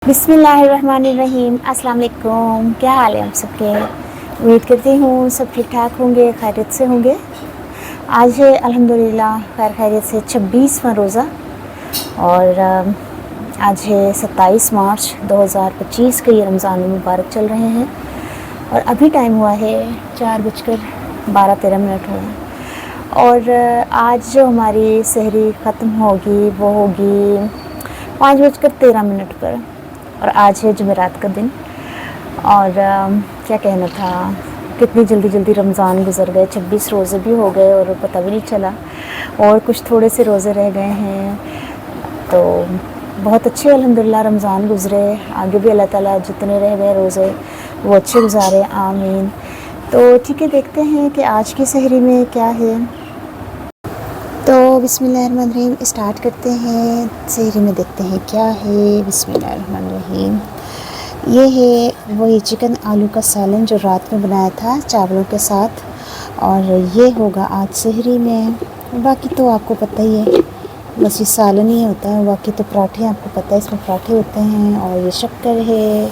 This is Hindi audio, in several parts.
बिस्मिल्लाहिर्रहमानिर्रहीम। अस्सलाम वालेकुम। क्या हाल है आप सबके? उम्मीद करती हूँ सब ठीक ठाक होंगे, खैरियत से होंगे। आज है अल्हम्दुलिल्लाह खैर खैरियत से 26वां रोज़ा और आज है 27 मार्च 2025 के ये रमज़ान मुबारक चल रहे हैं और अभी टाइम हुआ है 4:12-13 हुए हैं। और आज जो हमारी सहरी ख़त्म होगी वो होगी 5:13 पर। और आज है जुमेरात का दिन और क्या कहना था, कितनी जल्दी जल्दी रमज़ान गुज़र गए। 26 रोज़े भी हो गए और पता भी नहीं चला, और कुछ थोड़े से रोज़े रह गए हैं। तो बहुत अच्छे अल्हम्दुलिल्लाह रमज़ान गुज़रे। आगे भी अल्लाह ताला जितने रह गए रोज़े वो अच्छे गुजारे, आमीन। तो ठीक है, देखते हैं कि आज की सहरी में क्या है। तो बिस्मिल्लाहिर्रहमानिर्रहीम स्टार्ट करते हैं। सहरी में देखते हैं क्या है। बिस्मिल्लाहिर्रहमानिर्रहीम। ये है वही चिकन आलू का सालन जो रात में बनाया था चावलों के साथ, और ये होगा आज सहरी में। बाकी तो आपको पता ही है, बस ये सालन ही होता है। बाकी तो पराठे आपको पता है, इसमें पराठे होते हैं, और ये शक्कर है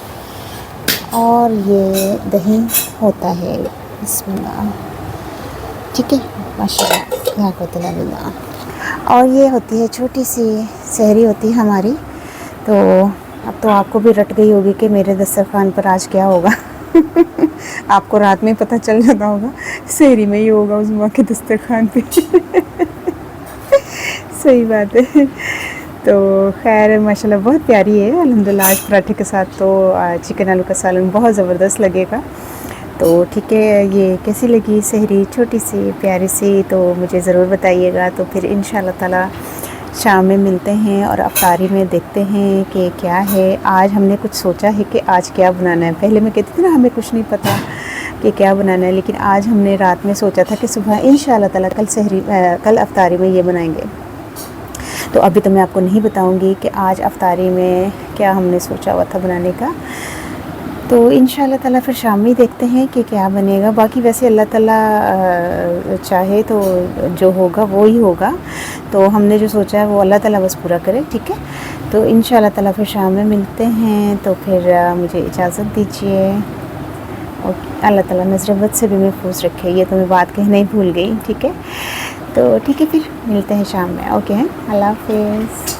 और ये दही होता है। बिस्मिल्लाह। ठीक है, माशाल्लाह। और ये होती है छोटी सी सहरी होती है हमारी। तो अब तो आपको भी रट गई होगी कि मेरे दस्तरखान पर आज क्या होगा। आपको रात में पता चल जाता होगा, सहरी में ही होगा उस माँ के दस्तरखान पे। सही बात है। तो खैर माशाल्लाह बहुत प्यारी है अल्हम्दुलिल्लाह। आज पराठे के साथ तो चिकन आलू का सालन बहुत ज़बरदस्त लगेगा। तो ठीक है, ये कैसी लगी सहरी, छोटी सी प्यारी सी, तो मुझे ज़रूर बताइएगा। तो फिर इंशाल्लाह ताला शाम में मिलते हैं और अफ्तारी में देखते हैं कि क्या है। आज हमने कुछ सोचा है कि आज क्या बनाना है। पहले मैं कहती थी ना हमें कुछ नहीं पता कि क्या बनाना है, लेकिन आज हमने रात में सोचा था कि सुबह इंशाल्लाह ताला कल अफ्तारी में ये बनाएंगे। तो अभी तो मैं आपको नहीं बताऊंगी कि आज अफ्तारी में क्या हमने सोचा हुआ था बनाने का। तो इंशाल्लाह ताला फिर शाम में देखते हैं कि क्या बनेगा। बाकी वैसे अल्लाह ताला चाहे तो जो होगा वो ही होगा। तो हमने जो सोचा है वो अल्लाह ताला बस पूरा करे। ठीक है, तो इंशाल्लाह ताला फिर शाम में मिलते हैं। तो फिर मुझे इजाज़त दीजिए। और अल्लाह ताला नज़र बद से भी महफूज रखे, ये तो मैं बात कहना ही भूल गई। ठीक है, तो ठीक है, फिर मिलते हैं शाम में। ओके, अल्लाह हाफ़िज़।